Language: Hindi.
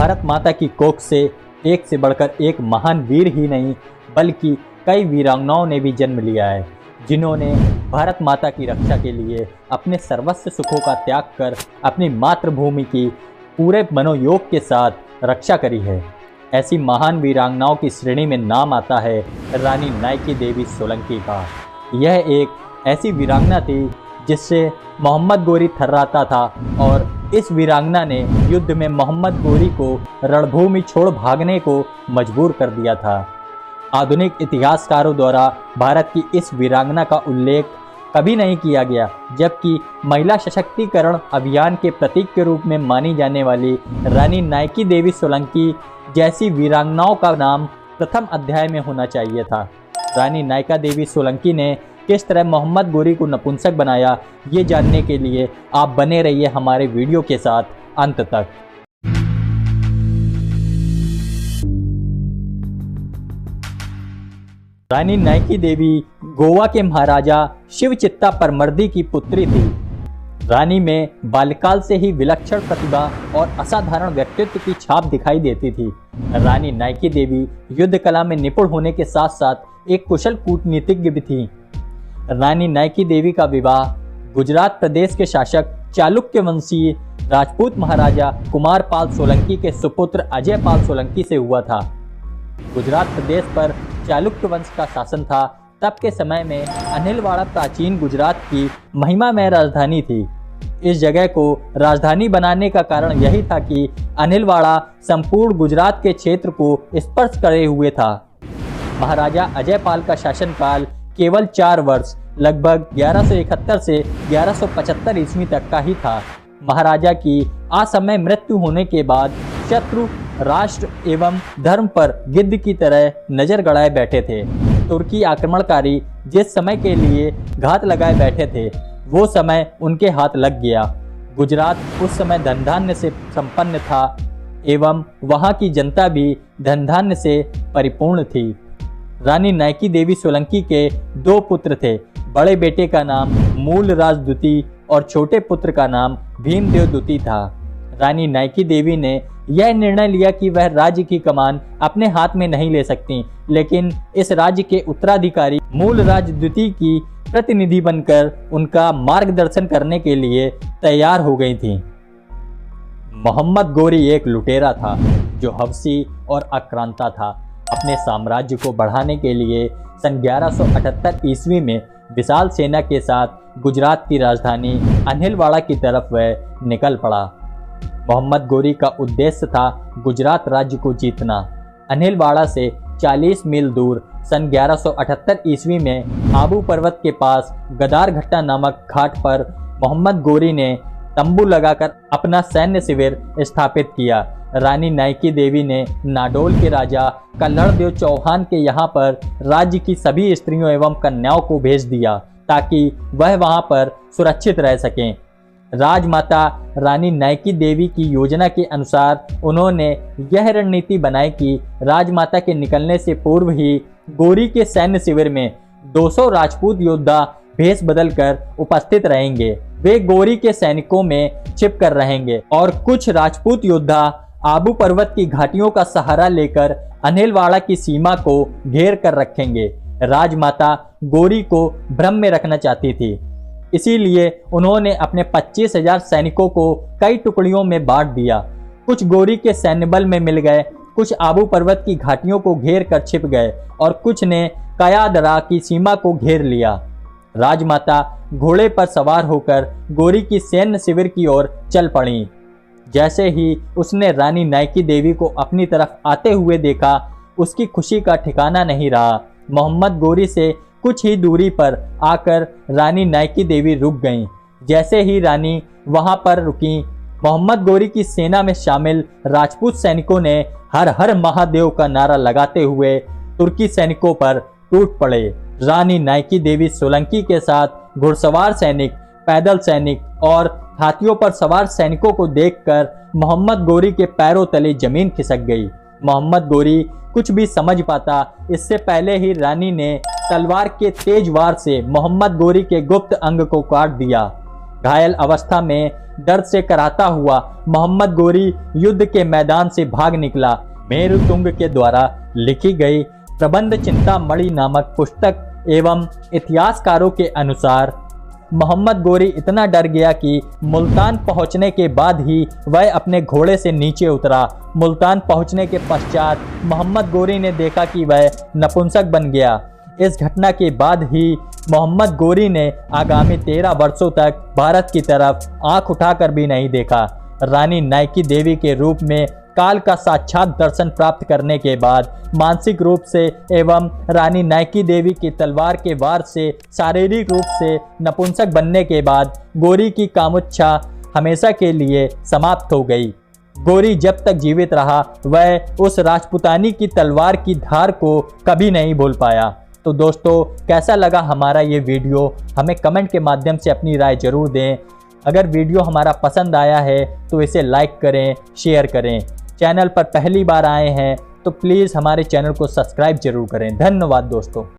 भारत माता की कोख से एक से बढ़कर एक महान वीर ही नहीं बल्कि कई वीरांगनाओं ने भी जन्म लिया है, जिन्होंने भारत माता की रक्षा के लिए अपने सर्वस्व सुखों का त्याग कर अपनी मातृभूमि की पूरे मनोयोग के साथ रक्षा करी है। ऐसी महान वीरांगनाओं की श्रेणी में नाम आता है रानी नायकी देवी सोलंकी का। यह एक ऐसी वीरांगना थी जिससे मोहम्मद गोरी थर्राता था और इस वीरांगना ने युद्ध में मोहम्मद गोरी को रणभूमि छोड़ भागने को मजबूर कर दिया था। आधुनिक इतिहासकारों द्वारा भारत की इस वीरांगना का उल्लेख कभी नहीं किया गया, जबकि महिला सशक्तिकरण अभियान के प्रतीक के रूप में मानी जाने वाली रानी नायकी देवी सोलंकी जैसी वीरांगनाओं का नाम प्रथम अध्याय में होना चाहिए था। रानी नायका देवी सोलंकी ने किस तरह मोहम्मद गोरी को नपुंसक बनाया, ये जानने के लिए आप बने रहिए हमारे वीडियो के साथ अंत तक। रानी नायकी देवी गोवा के महाराजा शिवचित्ता परमर्दी की पुत्री थी। रानी में बाल्यकाल से ही विलक्षण प्रतिभा और असाधारण व्यक्तित्व की छाप दिखाई देती थी। रानी नायकी देवी युद्ध कला में निपुण होने के साथ साथ एक कुशल कूटनीतिज्ञ भी थी। रानी नायकी देवी का विवाह गुजरात प्रदेश के शासक चालुक्य वंशीय राजपूत महाराजा कुमार पाल सोलंकी के सुपुत्र अजय पाल सोलंकी से हुआ था। गुजरात प्रदेश पर चालुक्य वंश का शासन था। तब के समय में अनिलवाड़ा प्राचीन गुजरात की महिमामय राजधानी थी। इस जगह को राजधानी बनाने का कारण यही था कि अनिलवाड़ा संपूर्ण गुजरात के क्षेत्र को स्पर्श करे हुए था। महाराजा अजय पाल का शासनकाल केवल 4 वर्ष लगभग 1171 से 1175 ईस्वी तक का ही था। महाराजा की असमय मृत्यु होने के बाद शत्रु राष्ट्र एवं धर्म पर गिद्ध की तरह नजर गड़ाए बैठे थे। तुर्की आक्रमणकारी जिस समय के लिए घात लगाए बैठे थे, वो समय उनके हाथ लग गया। गुजरात उस समय धन धान्य से संपन्न था एवं वहाँ की जनता भी धन धान्य से परिपूर्ण थी। रानी नायकी देवी सोलंकी के 2 पुत्र थे। बड़े बेटे का नाम मूलराज द्वितीय और छोटे पुत्र का नाम भीमदेव द्वितीय था। रानी नायकी देवी ने यह निर्णय लिया कि वह राज्य की कमान अपने हाथ में नहीं ले सकती, लेकिन इस राज्य के उत्तराधिकारी मूलराज द्वितीय की प्रतिनिधि बनकर उनका मार्गदर्शन करने के लिए तैयार हो गई थीं। मोहम्मद गोरी एक लुटेरा था जो हवसी और आक्रांता था। अपने साम्राज्य को बढ़ाने के लिए सन 1178 ईस्वी में विशाल सेना के साथ गुजरात की राजधानी अनिलवाड़ा की तरफ वह निकल पड़ा। मोहम्मद गोरी का उद्देश्य था गुजरात राज्य को जीतना। अनिलवाड़ा से 40 मील दूर सन 1178 ईस्वी में आबू पर्वत के पास गदार घट्टा नामक घाट पर मोहम्मद गोरी ने तंबू लगाकर अपना सैन्य शिविर स्थापित किया। रानी नायकी देवी ने नाडोल के राजा कल्लड़देव चौहान के यहाँ पर राज्य की सभी स्त्रियों एवं कन्याओं को भेज दिया ताकि वह वहाँ पर सुरक्षित रह सकें। राजमाता रानी नायकी देवी की योजना के अनुसार उन्होंने यह रणनीति बनाई कि राजमाता के निकलने से पूर्व ही गोरी के सैन्य शिविर में 200 राजपूत योद्धा भेष बदलकर उपस्थित रहेंगे। वे गोरी के सैनिकों में छिप कर रहेंगे और कुछ राजपूत योद्धा आबू पर्वत की घाटियों का सहारा लेकर अनिलवाड़ा की सीमा को घेर कर रखेंगे। राजमाता गोरी को भ्रम में रखना चाहती थी, इसीलिए उन्होंने अपने 25,000 सैनिकों को कई टुकड़ियों में बांट दिया। कुछ गोरी के सैन्य बल में मिल गए, कुछ आबू पर्वत की घाटियों को घेर कर छिप गए और कुछ ने कयादरा की सीमा को घेर लिया। राजमाता घोड़े पर सवार होकर गोरी की सैन्य शिविर की ओर चल पड़ी। जैसे ही उसने रानी नायकी देवी को अपनी तरफ आते हुए देखा, उसकी खुशी का ठिकाना नहीं रहा। मोहम्मद गोरी से कुछ ही दूरी पर आकर रानी नायकी देवी रुक गईं। जैसे ही रानी वहां पर रुकी, मोहम्मद गोरी की सेना में शामिल राजपूत सैनिकों ने हर हर महादेव का नारा लगाते हुए तुर्की सैनिकों पर टूट पड़े। रानी नायकी देवी सोलंकी के साथ घुड़सवार सैनिक, पैदल सैनिक और हाथियों पर सवार सैनिकों को देखकर मोहम्मद गोरी के पैरों तले जमीन खिसक गई। मोहम्मद गोरी कुछ भी समझ पाता इससे पहले ही रानी ने तलवार के तेज वार से मोहम्मद गोरी के गुप्त अंग को काट दिया। घायल अवस्था में दर्द से कराहता हुआ मोहम्मद गोरी युद्ध के मैदान से भाग निकला। मेरुतुंग के द्वारा लिखी गई प्रबंध चिंतामणि नामक पुस्तक एवं इतिहासकारों के अनुसार मोहम्मद गोरी इतना डर गया कि मुल्तान पहुंचने के बाद ही वह अपने घोड़े से नीचे उतरा। मुल्तान पहुंचने के पश्चात मोहम्मद गोरी ने देखा कि वह नपुंसक बन गया। इस घटना के बाद ही मोहम्मद गोरी ने आगामी 13 वर्षों तक भारत की तरफ आंख उठाकर भी नहीं देखा। रानी नाइकी देवी के रूप में काल का साक्षात दर्शन प्राप्त करने के बाद मानसिक रूप से एवं रानी नाइकी देवी की तलवार के वार से शारीरिक रूप से नपुंसक बनने के बाद गोरी की कामुच्छा हमेशा के लिए समाप्त हो गई। गोरी जब तक जीवित रहा वह उस राजपुतानी की तलवार की धार को कभी नहीं भूल पाया। तो दोस्तों, कैसा लगा हमारा ये वीडियो, हमें कमेंट के माध्यम से अपनी राय जरूर दें। अगर वीडियो हमारा पसंद आया है तो इसे लाइक करें, शेयर करें। चैनल पर पहली बार आए हैं तो प्लीज़ हमारे चैनल को सब्सक्राइब जरूर करें। धन्यवाद दोस्तों।